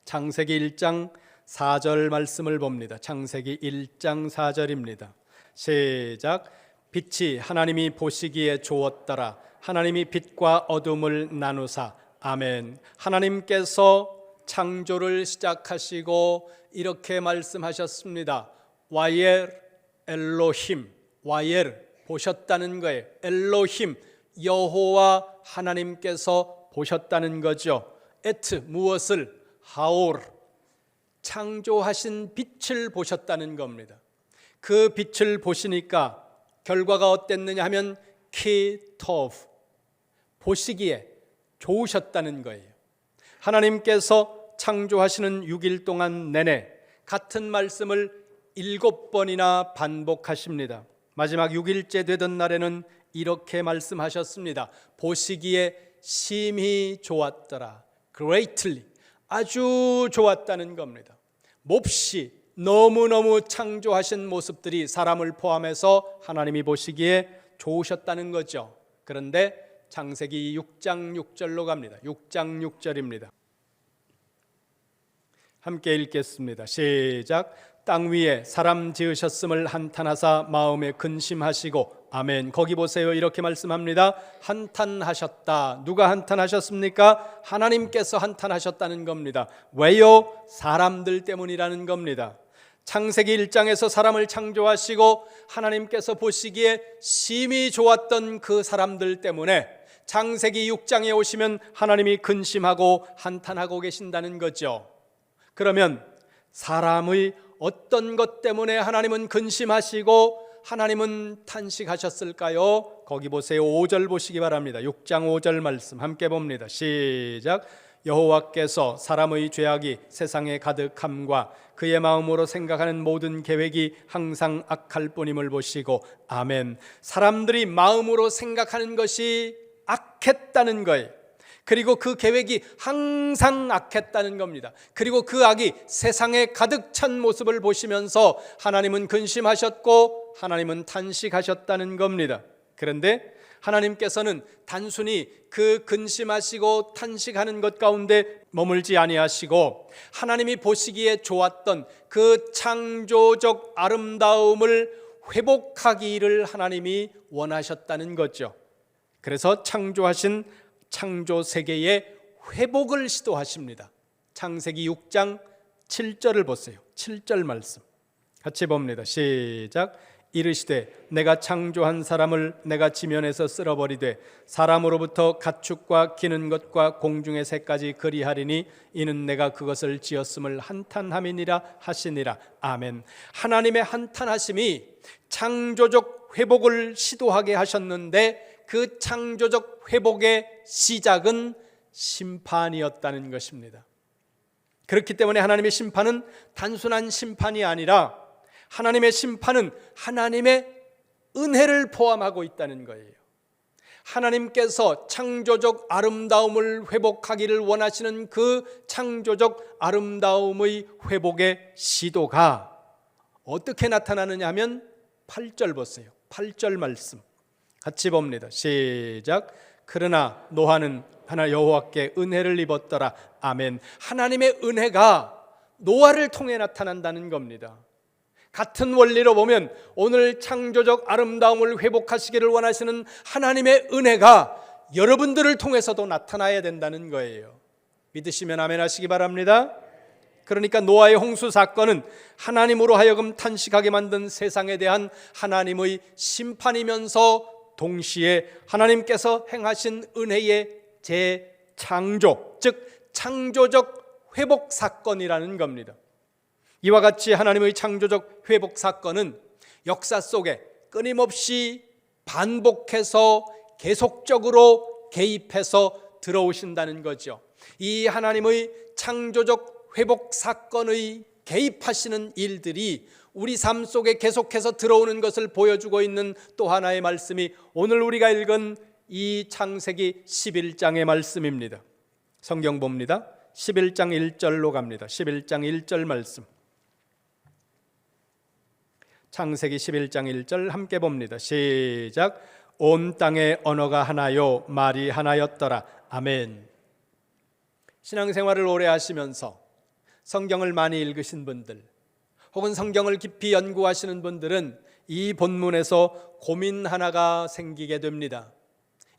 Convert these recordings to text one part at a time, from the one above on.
창세기 1장 4절 말씀을 봅니다. 창세기 1장 4절입니다. 시작. 빛이 하나님이 보시기에 좋았더라. 하나님이 빛과 어둠을 나누사. 아멘. 하나님께서 창조를 시작하시고 이렇게 말씀하셨습니다. 와이엘 엘로힘. 와이엘 보셨다는 거예요. 엘로힘 여호와 하나님께서 보셨다는 거죠. 에트 무엇을? 하올 창조하신 빛을 보셨다는 겁니다. 그 빛을 보시니까 결과가 어땠느냐 하면 키토브 보시기에 좋으셨다는 거예요. 하나님께서 창조하시는 6일 동안 내내 같은 말씀을 7번이나 반복하십니다. 마지막 6일째 되던 날에는 이렇게 말씀하셨습니다. 보시기에 심히 좋았더라. greatly 아주 좋았다는 겁니다. 몹시 너무너무 창조하신 모습들이 사람을 포함해서 하나님이 보시기에 좋으셨다는 거죠. 그런데 창세기 6장 6절로 갑니다. 6장 6절입니다. 함께 읽겠습니다. 시작. 땅 위에 사람 지으셨음을 한탄하사 마음에 근심하시고. 아멘. 거기 보세요. 이렇게 말씀합니다. 한탄하셨다. 누가 한탄하셨습니까? 하나님께서 한탄하셨다는 겁니다. 왜요? 사람들 때문이라는 겁니다. 창세기 1장에서 사람을 창조하시고 하나님께서 보시기에 심히 좋았던 그 사람들 때문에 창세기 6장에 오시면 하나님이 근심하고 한탄하고 계신다는 거죠. 그러면 사람의 어떤 것 때문에 하나님은 근심하시고 하나님은 탄식하셨을까요? 거기 보세요. 5절 보시기 바랍니다. 6장 5절 말씀 함께 봅니다. 시작. 여호와께서 사람의 죄악이 세상에 가득함과 그의 마음으로 생각하는 모든 계획이 항상 악할 뿐임을 보시고. 아멘. 사람들이 마음으로 생각하는 것이 악했다는 거예요. 그리고 그 계획이 항상 악했다는 겁니다. 그리고 그 악이 세상에 가득 찬 모습을 보시면서 하나님은 근심하셨고 하나님은 탄식하셨다는 겁니다. 그런데 하나님께서는 단순히 그 근심하시고 탄식하는 것 가운데 머물지 아니하시고 하나님이 보시기에 좋았던 그 창조적 아름다움을 회복하기를 하나님이 원하셨다는 거죠. 그래서 창조하신 창조 세계의 회복을 시도하십니다. 창세기 6장 7절을 보세요. 7절 말씀 같이 봅니다. 시작. 이르시되 내가 창조한 사람을 내가 지면에서 쓸어버리되 사람으로부터 가축과 기는 것과 공중의 새까지 그리하리니 이는 내가 그것을 지었음을 한탄함이니라 하시니라. 아멘. 하나님의 한탄하심이 창조적 회복을 시도하게 하셨는데 그 창조적 회복의 시작은 심판이었다는 것입니다. 그렇기 때문에 하나님의 심판은 단순한 심판이 아니라 하나님의 심판은 하나님의 은혜를 포함하고 있다는 거예요. 하나님께서 창조적 아름다움을 회복하기를 원하시는 그 창조적 아름다움의 회복의 시도가 어떻게 나타나느냐 하면 8절 보세요. 8절 말씀 같이 봅니다. 시작. 그러나 노아는 하나 여호와께 은혜를 입었더라. 아멘. 하나님의 은혜가 노아를 통해 나타난다는 겁니다. 같은 원리로 보면 오늘 창조적 아름다움을 회복하시기를 원하시는 하나님의 은혜가 여러분들을 통해서도 나타나야 된다는 거예요. 믿으시면 아멘 하시기 바랍니다. 그러니까 노아의 홍수 사건은 하나님으로 하여금 탄식하게 만든 세상에 대한 하나님의 심판이면서 동시에 하나님께서 행하신 은혜의 재창조, 즉 창조적 회복 사건이라는 겁니다. 이와 같이 하나님의 창조적 회복 사건은 역사 속에 끊임없이 반복해서 계속적으로 개입해서 들어오신다는 거죠. 이 하나님의 창조적 회복 사건의 개입하시는 일들이 우리 삶 속에 계속해서 들어오는 것을 보여주고 있는 또 하나의 말씀이 오늘 우리가 읽은 이 창세기 11장의 말씀입니다. 성경 봅니다. 11장 1절로 갑니다. 11장 1절 말씀. 창세기 11장 1절 함께 봅니다. 시작. 온 땅의 언어가 하나요 말이 하나였더라. 아멘. 신앙생활을 오래 하시면서 성경을 많이 읽으신 분들 혹은 성경을 깊이 연구하시는 분들은 이 본문에서 고민 하나가 생기게 됩니다.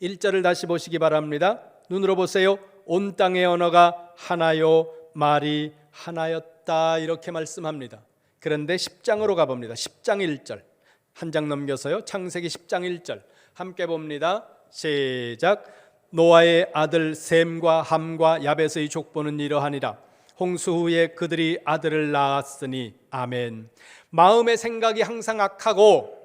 1절을 다시 보시기 바랍니다. 눈으로 보세요. 온 땅의 언어가 하나요 말이 하나였다 이렇게 말씀합니다. 그런데 10장으로 가봅니다. 10장 1절 한 장 넘겨서요. 창세기 10장 1절 함께 봅니다. 시작. 노아의 아들 셈과 함과 야벳의 족보는 이러하니라. 홍수 후에 그들이 아들을 낳았으니. 아멘. 마음의 생각이 항상 악하고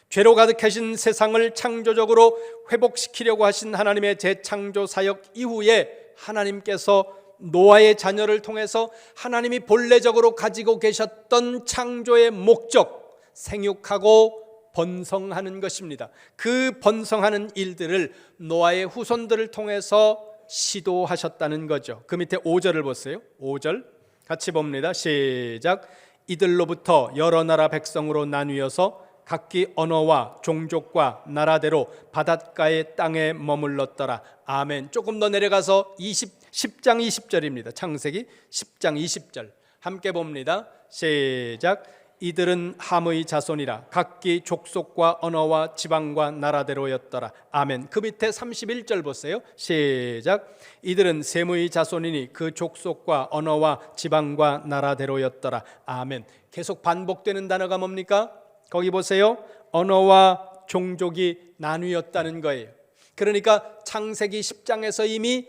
죄로 가득하신 세상을 창조적으로 회복시키려고 하신 하나님의 재창조 사역 이후에 하나님께서 노아의 자녀를 통해서 하나님이 본래적으로 가지고 계셨던 창조의 목적, 생육하고 번성하는 것입니다. 그 번성하는 일들을 노아의 후손들을 통해서 시도하셨다는 거죠. 그 밑에 5절을 보세요. 5절 같이 봅니다. 시작. 이들로부터 여러 나라 백성으로 나뉘어서 각기 언어와 종족과 나라대로 바닷가의 땅에 머물렀더라. 아멘. 조금 더 내려가서 10장 20절입니다. 창세기 10장 20절 함께 봅니다. 시작. 이들은 함의 자손이라 각기 족속과 언어와 지방과 나라대로였더라. 아멘. 그 밑에 31절 보세요. 시작. 이들은 셈의 자손이니 그 족속과 언어와 지방과 나라대로였더라. 아멘. 계속 반복되는 단어가 뭡니까? 거기 보세요. 언어와 종족이 나뉘었다는 거예요. 그러니까 창세기 10장에서 이미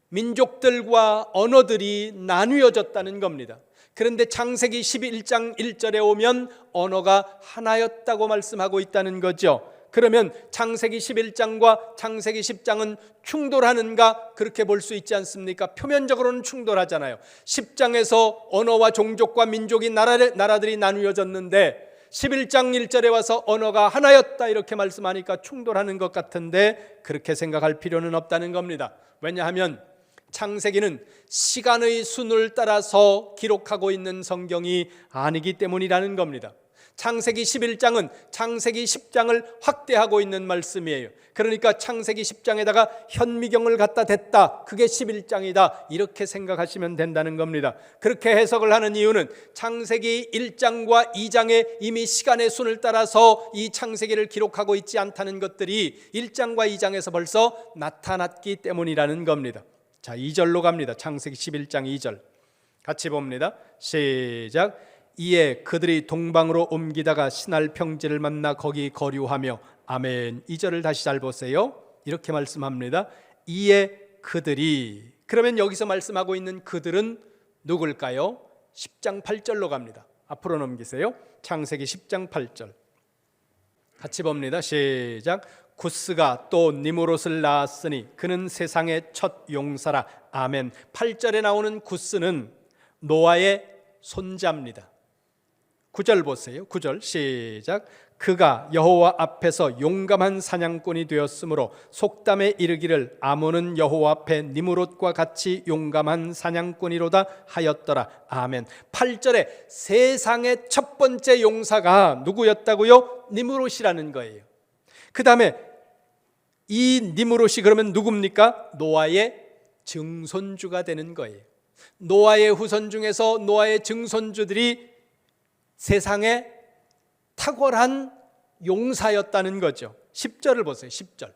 민족들과 언어들이 나뉘어졌다는 겁니다. 그런데 창세기 11장 1절에 오면 언어가 하나였다고 말씀하고 있다는 거죠. 그러면 창세기 11장과 창세기 10장은 충돌하는가? 그렇게 볼 수 있지 않습니까? 표면적으로는 충돌하잖아요. 10장에서 언어와 종족과 민족이 나라들이 나누어졌는데 11장 1절에 와서 언어가 하나였다 이렇게 말씀하니까 충돌하는 것 같은데 그렇게 생각할 필요는 없다는 겁니다. 왜냐하면 창세기는 시간의 순을 따라서 기록하고 있는 성경이 아니기 때문이라는 겁니다. 창세기 11장은 창세기 10장을 확대하고 있는 말씀이에요. 그러니까 창세기 10장에다가 현미경을 갖다 댔다, 그게 11장이다 이렇게 생각하시면 된다는 겁니다. 그렇게 해석을 하는 이유는 창세기 1장과 2장에 이미 시간의 순을 따라서 이 창세기를 기록하고 있지 않다는 것들이 1장과 2장에서 벌써 나타났기 때문이라는 겁니다. 자, 2절로 갑니다. 창세기 11장 2절 같이 봅니다. 시작. 이에 그들이 동방으로 옮기다가 신할 평지를 만나 거기 거류하며. 아멘. 2절을 다시 잘 보세요. 이렇게 말씀합니다. 이에 그들이, 그러면 여기서 말씀하고 있는 그들은 누굴까요? 10장 8절로 갑니다. 앞으로 넘기세요. 창세기 10장 8절 같이 봅니다. 시작. 구스가 또 니무롯을 낳았으니 그는 세상의 첫 용사라. 아멘. 8절에 나오는 구스는 노아의 손자입니다. 9절 보세요. 9절 시작. 그가 여호와 앞에서 용감한 사냥꾼이 되었으므로 속담에 이르기를 아몬은 여호와 앞에 니무롯과 같이 용감한 사냥꾼이로다 하였더라. 아멘. 8절에 세상의 첫 번째 용사가 누구였다고요? 니무롯이라는 거예요. 그 다음에 이 니무롯이 그러면 누굽니까? 노아의 증손주가 되는 거예요. 노아의 후손 중에서 노아의 증손주들이 세상에 탁월한 용사였다는 거죠. 10절을 보세요. 10절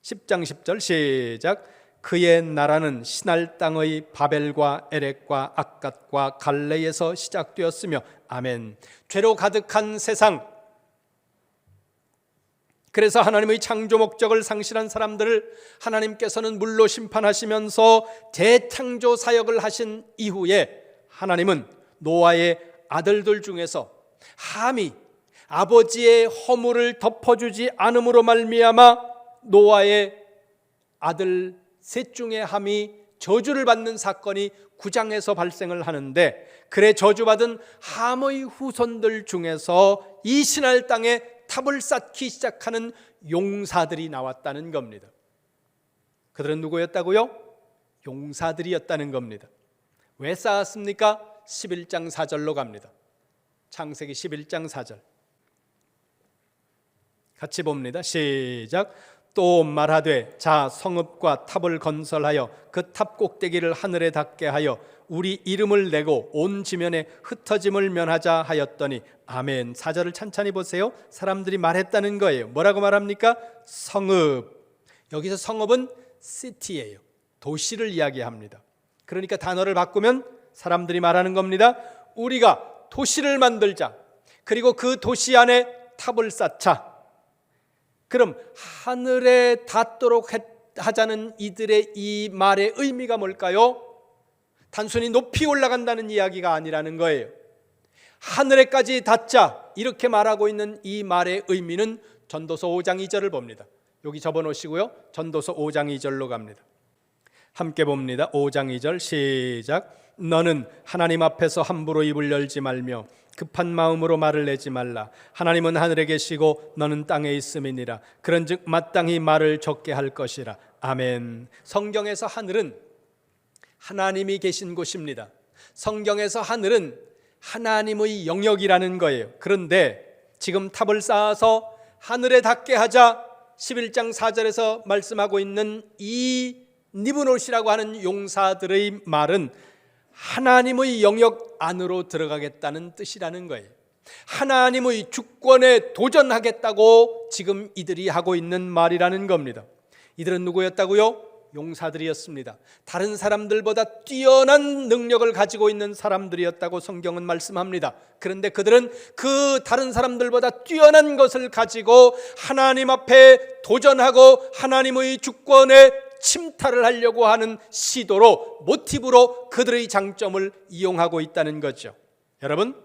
10장 10절 시작. 그의 나라는 시날 땅의 바벨과 에렉과 악갓과 갈레에서 시작되었으며. 아멘. 죄로 가득한 세상, 그래서 하나님의 창조 목적을 상실한 사람들을 하나님께서는 물로 심판하시면서 재창조 사역을 하신 이후에 하나님은 노아의 아들들 중에서 함이 아버지의 허물을 덮어주지 않음으로 말미암아 노아의 아들 셋 중에 함이 저주를 받는 사건이 9장에서 발생을 하는데, 그래 저주받은 함의 후손들 중에서 이 시날 땅에 탑을 쌓기 시작하는 용사들이 나왔다는 겁니다. 그들은 누구였다고요? 용사들이었다는 겁니다. 왜 쌓았습니까? 11장 4절로 갑니다. 창세기 11장 4절 같이 봅니다. 시작. 또 말하되 자 성읍과 탑을 건설하여 그 탑 꼭대기를 하늘에 닿게 하여 우리 이름을 내고 온 지면에 흩어짐을 면하자 하였더니 아멘. 4절을 찬찬히 보세요. 사람들이 말했다는 거예요. 뭐라고 말합니까? 성읍. 여기서 성읍은 city예요. 도시를 이야기합니다. 그러니까 단어를 바꾸면 사람들이 말하는 겁니다. 우리가 도시를 만들자. 그리고 그 도시 안에 탑을 쌓자. 그럼 하늘에 닿도록 하자는 이들의 이 말의 의미가 뭘까요? 단순히 높이 올라간다는 이야기가 아니라는 거예요. 하늘에까지 닿자 이렇게 말하고 있는 이 말의 의미는 전도서 5장 2절을 봅니다. 여기 접어놓으시고요. 전도서 5장 2절로 갑니다. 함께 봅니다. 5장 2절 시작. 너는 하나님 앞에서 함부로 입을 열지 말며 급한 마음으로 말을 내지 말라. 하나님은 하늘에 계시고 너는 땅에 있음이니라. 그런즉 마땅히 말을 적게 할 것이라. 아멘. 성경에서 하늘은 하나님이 계신 곳입니다. 성경에서 하늘은 하나님의 영역이라는 거예요. 그런데 지금 탑을 쌓아서 하늘에 닿게 하자 11장 4절에서 말씀하고 있는 이 니브롯이라고 하는 용사들의 말은 하나님의 영역 안으로 들어가겠다는 뜻이라는 거예요. 하나님의 주권에 도전하겠다고 지금 이들이 하고 있는 말이라는 겁니다. 이들은 누구였다고요? 용사들이었습니다. 다른 사람들보다 뛰어난 능력을 가지고 있는 사람들이었다고 성경은 말씀합니다. 그런데 그들은 그 다른 사람들보다 뛰어난 것을 가지고 하나님 앞에 도전하고 하나님의 주권에 침탈을 하려고 하는 시도로, 모티브로 그들의 장점을 이용하고 있다는 거죠. 여러분,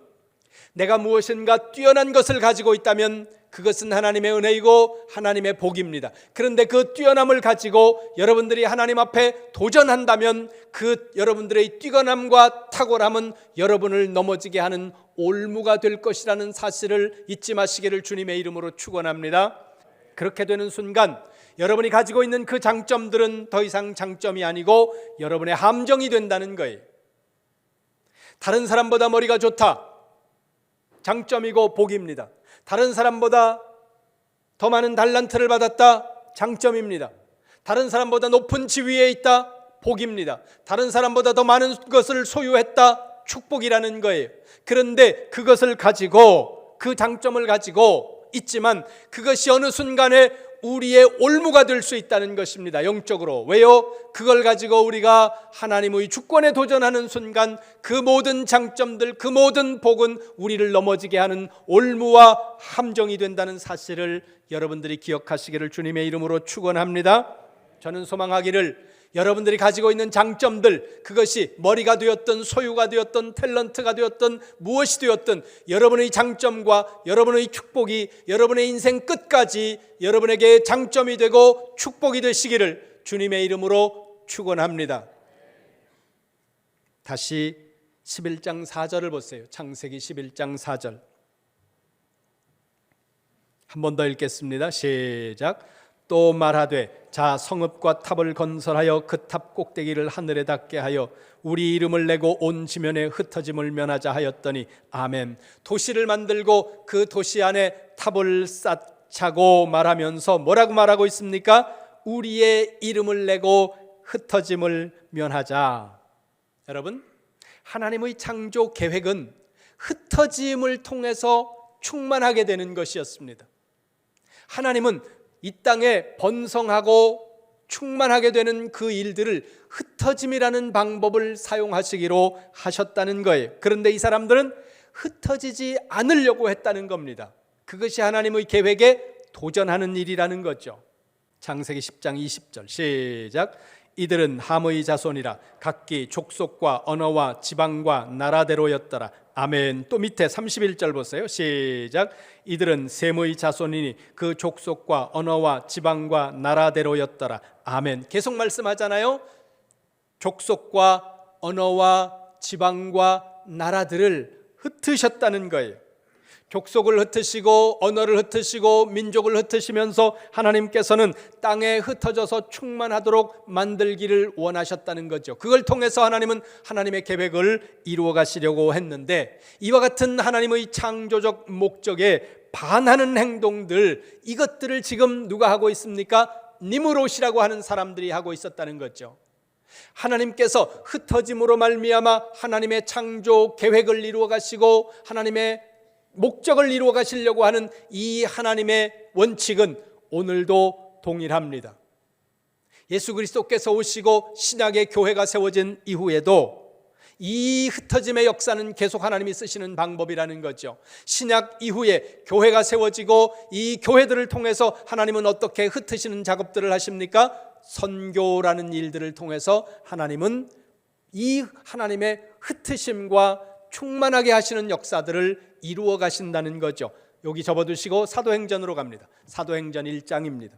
내가 무엇인가 뛰어난 것을 가지고 있다면 그것은 하나님의 은혜이고 하나님의 복입니다. 그런데 그 뛰어남을 가지고 여러분들이 하나님 앞에 도전한다면 그 여러분들의 뛰어남과 탁월함은 여러분을 넘어지게 하는 올무가 될 것이라는 사실을 잊지 마시기를 주님의 이름으로 축원합니다. 그렇게 되는 순간 여러분이 가지고 있는 그 장점들은 더 이상 장점이 아니고 여러분의 함정이 된다는 거예요. 다른 사람보다 머리가 좋다, 장점이고 복입니다. 다른 사람보다 더 많은 달란트를 받았다, 장점입니다. 다른 사람보다 높은 지위에 있다, 복입니다. 다른 사람보다 더 많은 것을 소유했다, 축복이라는 거예요. 그런데 그것을 가지고, 그 장점을 가지고 있지만 그것이 어느 순간에 우리의 올무가 될 수 있다는 것입니다. 영적으로. 왜요? 그걸 가지고 우리가 하나님의 주권에 도전하는 순간 그 모든 장점들, 그 모든 복은 우리를 넘어지게 하는 올무와 함정이 된다는 사실을 여러분들이 기억하시기를 주님의 이름으로 축원합니다. 저는 소망하기를 여러분들이 가지고 있는 장점들, 그것이 머리가 되었든 소유가 되었든 탤런트가 되었든 무엇이 되었든 여러분의 장점과 여러분의 축복이 여러분의 인생 끝까지 여러분에게 장점이 되고 축복이 되시기를 주님의 이름으로 축원합니다. 다시 11장 4절을 보세요. 창세기 11장 4절 한 번 더 읽겠습니다. 시작. 또 말하되 자 성읍과 탑을 건설하여 그 탑 꼭대기를 하늘에 닿게 하여 우리 이름을 내고 온 지면에 흩어짐을 면하자 하였더니 아멘. 도시를 만들고 그 도시 안에 탑을 쌓자고 말하면서 뭐라고 말하고 있습니까? 우리의 이름을 내고 흩어짐을 면하자. 여러분, 하나님의 창조 계획은 흩어짐을 통해서 충만하게 되는 것이었습니다. 하나님은 이 땅에 번성하고 충만하게 되는 그 일들을 흩어짐이라는 방법을 사용하시기로 하셨다는 거예요. 그런데 이 사람들은 흩어지지 않으려고 했다는 겁니다. 그것이 하나님의 계획에 도전하는 일이라는 거죠. 창세기 10장 20절 시작. 이들은 함의 자손이라 각기 족속과 언어와 지방과 나라대로였더라. 아멘. 또 밑에 31절 보세요. 시작. 이들은 셈의 자손이니 그 족속과 언어와 지방과 나라대로였더라. 아멘. 계속 말씀하잖아요. 족속과 언어와 지방과 나라들을 흩으셨다는 거예요. 족속을 흩으시고 언어를 흩으시고 민족을 흩으시면서 하나님께서는 땅에 흩어져서 충만하도록 만들기를 원하셨다는 거죠. 그걸 통해서 하나님은 하나님의 계획을 이루어 가시려고 했는데, 이와 같은 하나님의 창조적 목적에 반하는 행동들, 이것들을 지금 누가 하고 있습니까? 니므롯이라고 하는 사람들이 하고 있었다는 거죠. 하나님께서 흩어짐으로 말미암아 하나님의 창조 계획을 이루어 가시고 하나님의 목적을 이루어 가시려고 하는 이 하나님의 원칙은 오늘도 동일합니다. 예수 그리스도께서 오시고 신약의 교회가 세워진 이후에도 이 흩어짐의 역사는 계속 하나님이 쓰시는 방법이라는 거죠. 신약 이후에 교회가 세워지고 이 교회들을 통해서 하나님은 어떻게 흩으시는 작업들을 하십니까? 선교라는 일들을 통해서 하나님은 이 하나님의 흩으심과 충만하게 하시는 역사들을 이루어 가신다는 거죠. 여기 접어두시고 사도행전으로 갑니다. 사도행전 1장입니다.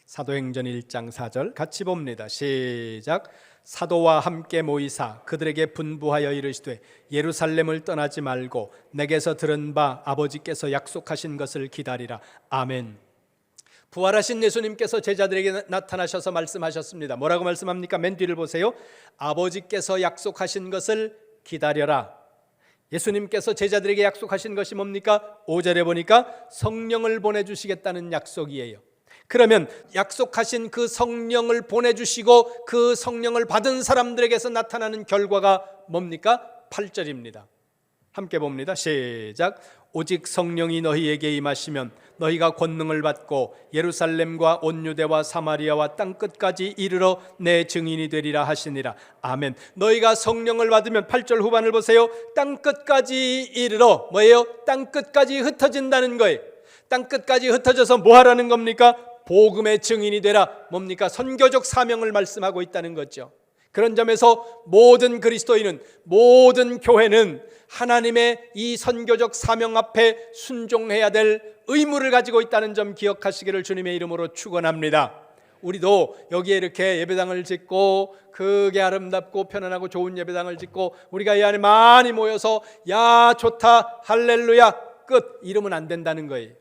사도행전 1장 4절 같이 봅니다. 시작. 사도와 함께 모이사 그들에게 분부하여 이르시되 예루살렘을 떠나지 말고 내게서 들은 바 아버지께서 약속하신 것을 기다리라. 아멘. 부활하신 예수님께서 제자들에게 나타나셔서 말씀하셨습니다. 뭐라고 말씀합니까? 맨 뒤를 보세요. 아버지께서 약속하신 것을 기다려라. 예수님께서 제자들에게 약속하신 것이 뭡니까? 5절에 보니까 성령을 보내주시겠다는 약속이에요. 그러면 약속하신 그 성령을 보내주시고 그 성령을 받은 사람들에게서 나타나는 결과가 뭡니까? 8절입니다. 함께 봅니다. 시작. 오직 성령이 너희에게 임하시면 너희가 권능을 받고 예루살렘과 온 유대와 사마리아와 땅끝까지 이르러 내 증인이 되리라 하시니라. 아멘. 너희가 성령을 받으면 8절 후반을 보세요. 땅끝까지 이르러 뭐예요? 땅끝까지 흩어진다는 거예요. 땅끝까지 흩어져서 뭐 하라는 겁니까? 복음의 증인이 되라. 뭡니까? 선교적 사명을 말씀하고 있다는 거죠. 그런 점에서 모든 그리스도인은, 모든 교회는 하나님의 이 선교적 사명 앞에 순종해야 될 의무를 가지고 있다는 점 기억하시기를 주님의 이름으로 축원합니다. 우리도 여기에 이렇게 예배당을 짓고 그게 아름답고 편안하고 좋은 예배당을 짓고 우리가 이 안에 많이 모여서 야 좋다 할렐루야 끝 이러면 안 된다는 거예요.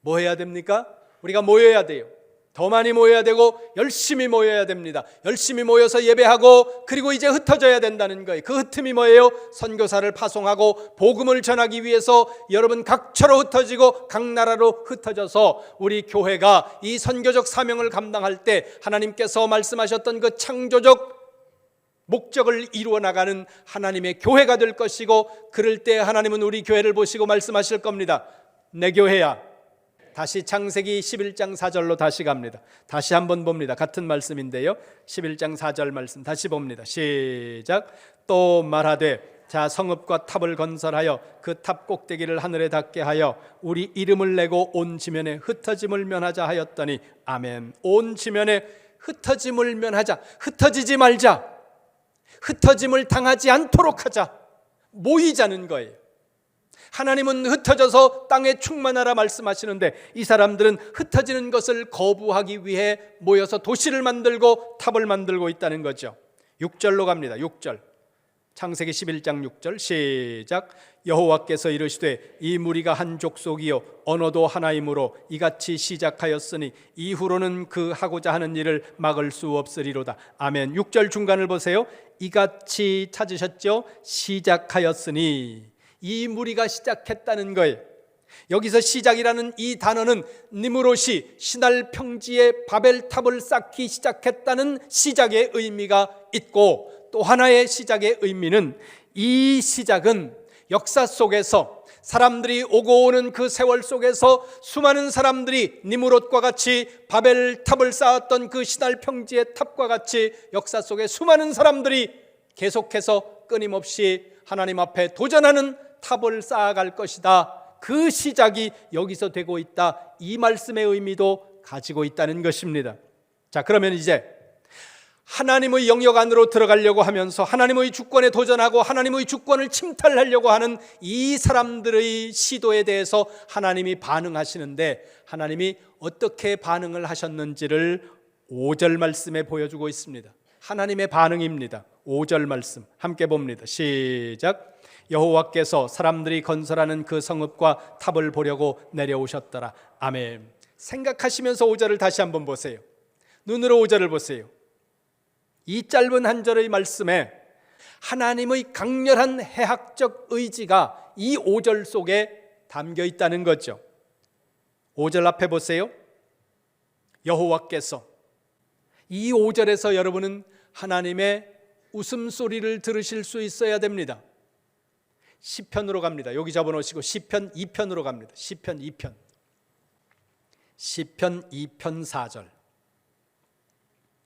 뭐 해야 됩니까? 우리가 모여야 돼요. 더 많이 모여야 되고 열심히 모여야 됩니다. 열심히 모여서 예배하고 그리고 이제 흩어져야 된다는 거예요. 그 흩음이 뭐예요? 선교사를 파송하고 복음을 전하기 위해서 여러분 각처로 흩어지고 각 나라로 흩어져서 우리 교회가 이 선교적 사명을 감당할 때 하나님께서 말씀하셨던 그 창조적 목적을 이루어 나가는 하나님의 교회가 될 것이고, 그럴 때 하나님은 우리 교회를 보시고 말씀하실 겁니다. 내 교회야. 다시 창세기 11장 4절로 다시 갑니다. 다시 한번 봅니다. 같은 말씀인데요. 11장 4절 말씀 다시 봅니다. 시작. 또 말하되 자 성읍과 탑을 건설하여 그 탑 꼭대기를 하늘에 닿게 하여 우리 이름을 내고 온 지면에 흩어짐을 면하자 하였더니 아멘. 온 지면에 흩어짐을 면하자. 흩어지지 말자. 흩어짐을 당하지 않도록 하자. 모이자는 거예요. 하나님은 흩어져서 땅에 충만하라 말씀하시는데 이 사람들은 흩어지는 것을 거부하기 위해 모여서 도시를 만들고 탑을 만들고 있다는 거죠. 6절로 갑니다. 6절. 창세기 11장 6절 시작. 여호와께서 이르시되 이 무리가 한 족속이요 언어도 하나이므로 이같이 시작하였으니 이후로는 그 하고자 하는 일을 막을 수 없으리로다. 아멘. 6절 중간을 보세요. 이같이 찾으셨죠? 시작하였으니 이 무리가 시작했다는 거예요. 여기서 시작이라는 이 단어는 니므롯이 신할 평지에 바벨탑을 쌓기 시작했다는 시작의 의미가 있고, 또 하나의 시작의 의미는 이 시작은 역사 속에서 사람들이 오고 오는 그 세월 속에서 수많은 사람들이 니므롯과 같이 바벨탑을 쌓았던 그 신할 평지의 탑과 같이 역사 속에 수많은 사람들이 계속해서 끊임없이 하나님 앞에 도전하는 탑을 쌓아갈 것이다. 그 시작이 여기서 되고 있다. 이 말씀의 의미도 가지고 있다는 것입니다. 자, 그러면 이제 하나님의 영역 안으로 들어가려고 하면서 하나님의 주권에 도전하고 하나님의 주권을 침탈하려고 하는 이 사람들의 시도에 대해서 하나님이 반응하시는데, 하나님이 어떻게 반응을 하셨는지를 5절 말씀에 보여주고 있습니다. 하나님의 반응입니다. 5절 말씀 함께 봅니다. 시작. 여호와께서 사람들이 건설하는 그 성읍과 탑을 보려고 내려오셨더라. 아멘. 생각하시면서 5절을 다시 한번 보세요. 눈으로 5절을 보세요. 이 짧은 한 절의 말씀에 하나님의 강렬한 해학적 의지가 이 5절 속에 담겨 있다는 거죠. 5절 앞에 보세요. 여호와께서. 이 5절에서 여러분은 하나님의 웃음소리를 들으실 수 있어야 됩니다. 시편으로 갑니다. 여기 잡아놓으시고 시편 2편으로 갑니다. 시편 2편. 시편 2편 4절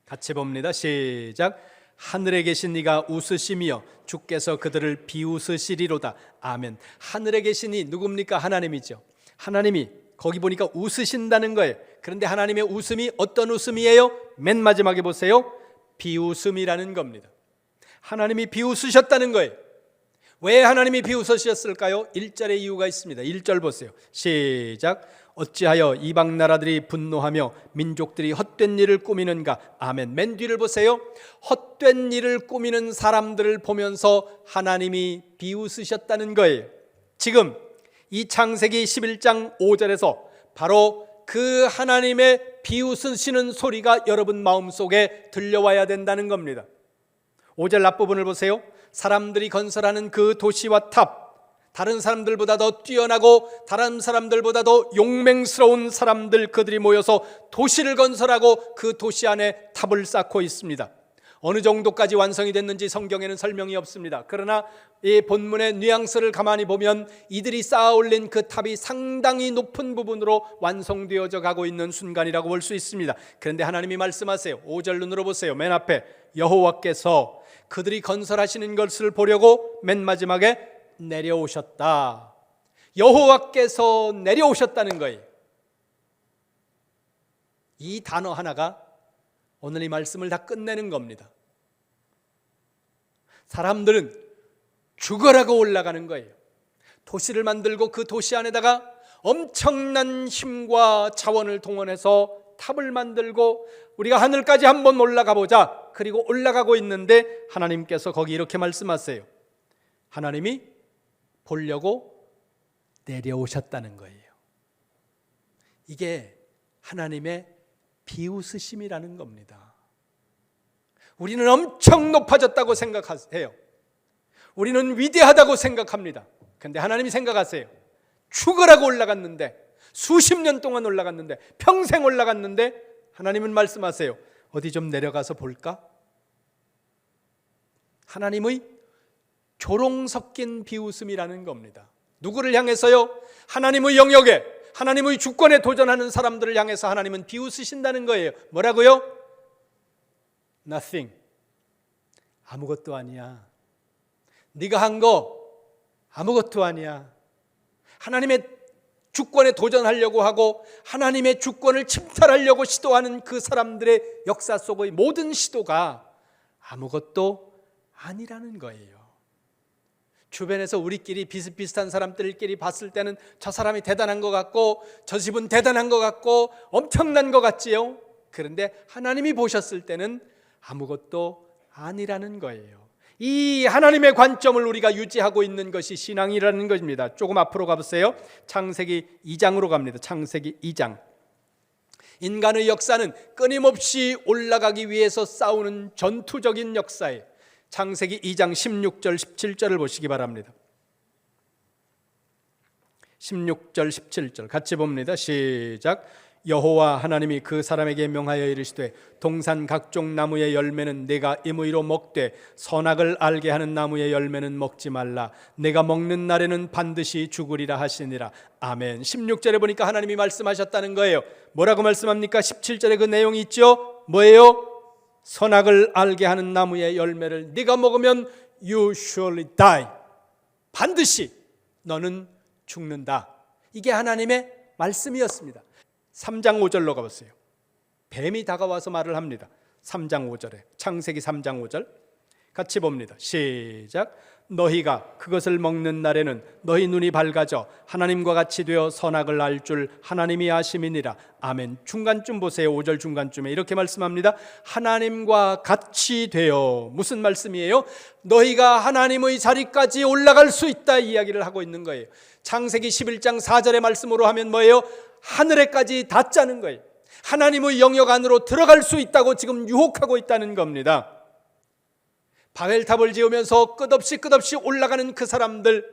같이 봅니다. 시작. 하늘에 계신 이가 웃으시며 주께서 그들을 비웃으시리로다. 아멘. 하늘에 계신 이 누굽니까? 하나님이죠. 하나님이 거기 보니까 웃으신다는 거예요. 그런데 하나님의 웃음이 어떤 웃음이에요? 맨 마지막에 보세요. 비웃음이라는 겁니다. 하나님이 비웃으셨다는 거예요. 왜 하나님이 비웃으셨을까요? 1절의 이유가 있습니다. 1절 보세요. 시작. 어찌하여 이방 나라들이 분노하며 민족들이 헛된 일을 꾸미는가. 아멘. 맨 뒤를 보세요. 헛된 일을 꾸미는 사람들을 보면서 하나님이 비웃으셨다는 거예요. 지금 이 창세기 11장 5절에서 바로 그 하나님의 비웃으시는 소리가 여러분 마음속에 들려와야 된다는 겁니다. 5절 앞부분을 보세요. 사람들이 건설하는 그 도시와 탑, 다른 사람들보다 더 뛰어나고 다른 사람들보다 더 용맹스러운 사람들, 그들이 모여서 도시를 건설하고 그 도시 안에 탑을 쌓고 있습니다. 어느 정도까지 완성이 됐는지 성경에는 설명이 없습니다. 그러나 이 본문의 뉘앙스를 가만히 보면 이들이 쌓아 올린 그 탑이 상당히 높은 부분으로 완성되어져 가고 있는 순간이라고 볼 수 있습니다. 그런데 하나님이 말씀하세요. 5절 눈으로 보세요. 맨 앞에 여호와께서 그들이 건설하시는 것을 보려고 맨 마지막에 내려오셨다. 여호와께서 내려오셨다는 거예요. 이 단어 하나가 오늘 이 말씀을 다 끝내는 겁니다. 사람들은 죽어라고 올라가는 거예요. 도시를 만들고 그 도시 안에다가 엄청난 힘과 자원을 동원해서 탑을 만들고 우리가 하늘까지 한번 올라가 보자. 그리고 올라가고 있는데 하나님께서 거기 이렇게 말씀하세요. 하나님이 보려고 내려오셨다는 거예요. 이게 하나님의 비웃으심이라는 겁니다. 우리는 엄청 높아졌다고 생각해요. 우리는 위대하다고 생각합니다. 그런데 하나님이 생각하세요. 죽으라고 올라갔는데, 수십 년 동안 올라갔는데, 평생 올라갔는데 하나님은 말씀하세요. 어디 좀 내려가서 볼까? 하나님의 조롱 섞인 비웃음이라는 겁니다. 누구를 향해서요? 하나님의 영역에, 하나님의 주권에 도전하는 사람들을 향해서 하나님은 비웃으신다는 거예요. 뭐라고요? Nothing. 아무것도 아니야. 네가 한 거 아무것도 아니야. 하나님의 주권에 도전하려고 하고 하나님의 주권을 침탈하려고 시도하는 그 사람들의 역사 속의 모든 시도가 아무것도 아니라는 거예요. 주변에서 우리끼리 비슷비슷한 사람들끼리 봤을 때는 저 사람이 대단한 것 같고 저 집은 대단한 것 같고 엄청난 것 같지요. 그런데 하나님이 보셨을 때는 아무것도 아니라는 거예요. 이 하나님의 관점을 우리가 유지하고 있는 것이 신앙이라는 것입니다. 조금 앞으로 가보세요. 창세기 2장으로 갑니다. 창세기 2장. 인간의 역사는 끊임없이 올라가기 위해서 싸우는 전투적인 역사예요. 창세기 2장 16절 17절을 보시기 바랍니다. 16절 17절 같이 봅니다. 시작. 여호와 하나님이 그 사람에게 명하여 이르시되 동산 각종 나무의 열매는 내가 임의로 먹되 선악을 알게 하는 나무의 열매는 먹지 말라. 내가 먹는 날에는 반드시 죽으리라 하시니라. 아멘. 16절에 보니까 하나님이 말씀하셨다는 거예요. 뭐라고 말씀합니까? 17절에 그 내용이 있죠. 뭐예요? 선악을 알게 하는 나무의 열매를 네가 먹으면 you surely die. 반드시 너는 죽는다. 이게 하나님의 말씀이었습니다. 3장 5절로 가보세요. 뱀이 다가와서 말을 합니다. 3장 5절에 창세기 3장 5절 같이 봅니다. 시작. 너희가 그것을 먹는 날에는 너희 눈이 밝아져 하나님과 같이 되어 선악을 알 줄 하나님이 아심이니라. 아멘. 중간쯤 보세요. 5절 중간쯤에 이렇게 말씀합니다. 하나님과 같이 되어. 무슨 말씀이에요? 너희가 하나님의 자리까지 올라갈 수 있다 이야기를 하고 있는 거예요. 창세기 11장 4절의 말씀으로 하면 뭐예요? 하늘에까지 닿자는 거예요. 하나님의 영역 안으로 들어갈 수 있다고 지금 유혹하고 있다는 겁니다. 바벨탑을 지으면서 끝없이 올라가는 그 사람들,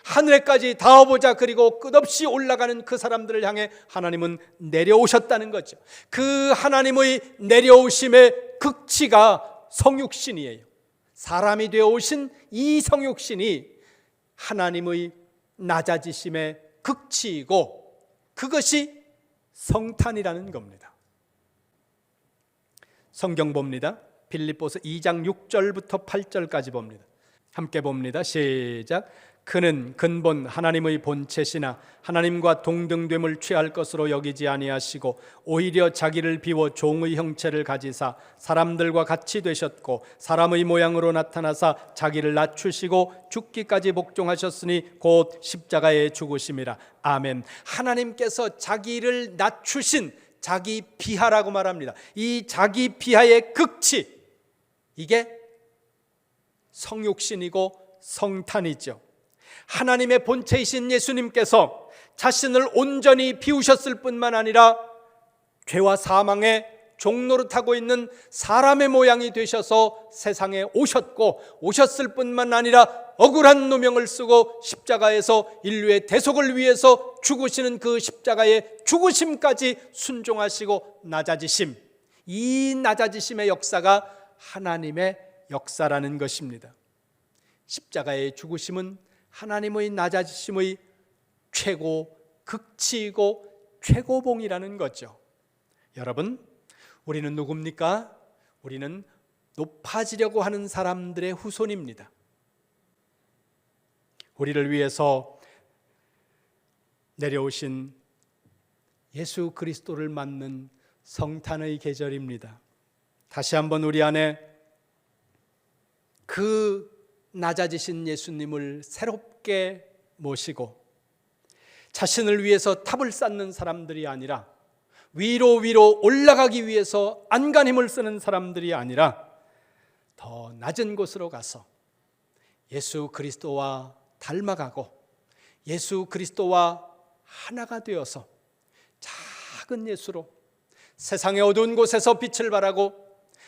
하늘에까지 닿아보자, 그리고 끝없이 올라가는 그 사람들을 향해 하나님은 내려오셨다는 거죠. 그 하나님의 내려오심의 극치가 성육신이에요. 사람이 되어 오신 이 성육신이 하나님의 낮아지심의 극치이고 그것이 성탄이라는 겁니다. 성경 봅니다. 빌립보서 2장 6절부터 8절까지 봅니다. 함께 봅니다. 시작. 그는 근본 하나님의 본체시나 하나님과 동등됨을 취할 것으로 여기지 아니하시고 오히려 자기를 비워 종의 형체를 가지사 사람들과 같이 되셨고 사람의 모양으로 나타나사 자기를 낮추시고 죽기까지 복종하셨으니 곧 십자가에 죽으심이라. 아멘. 하나님께서 자기를 낮추신 자기 비하라고 말합니다. 이 자기 비하의 극치, 이게 성육신이고 성탄이죠. 하나님의 본체이신 예수님께서 자신을 온전히 비우셨을 뿐만 아니라 죄와 사망의 종노릇하고 있는 사람의 모양이 되셔서 세상에 오셨고, 오셨을 뿐만 아니라 억울한 누명을 쓰고 십자가에서 인류의 대속을 위해서 죽으시는 그 십자가의 죽으심까지 순종하시고 낮아지심, 이 낮아지심의 역사가 하나님의 역사라는 것입니다. 십자가의 죽으심은 하나님의 낮아지심의 최고 극치이고 최고봉이라는 거죠. 여러분, 우리는 누굽니까? 우리는 높아지려고 하는 사람들의 후손입니다. 우리를 위해서 내려오신 예수 그리스도를 맞는 성탄의 계절입니다. 다시 한번 우리 안에 그 낮아지신 예수님을 새롭게 모시고 자신을 위해서 탑을 쌓는 사람들이 아니라 위로 올라가기 위해서 안간힘을 쓰는 사람들이 아니라 더 낮은 곳으로 가서 예수 그리스도와 닮아가고 예수 그리스도와 하나가 되어서 작은 예수로 세상의 어두운 곳에서 빛을 발하고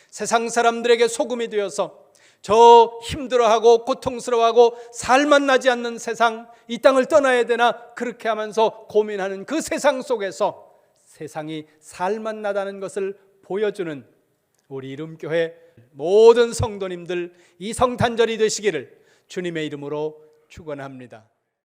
세상 사람들에게 소금이 되어서 저 힘들어하고 고통스러워하고 살만 나지 않는 세상, 이 땅을 떠나야 되나 그렇게 하면서 고민하는 그 세상 속에서 세상이 살만 나다는 것을 보여주는 우리 이름교회 모든 성도님들, 이 성탄절이 되시기를 주님의 이름으로 축원합니다.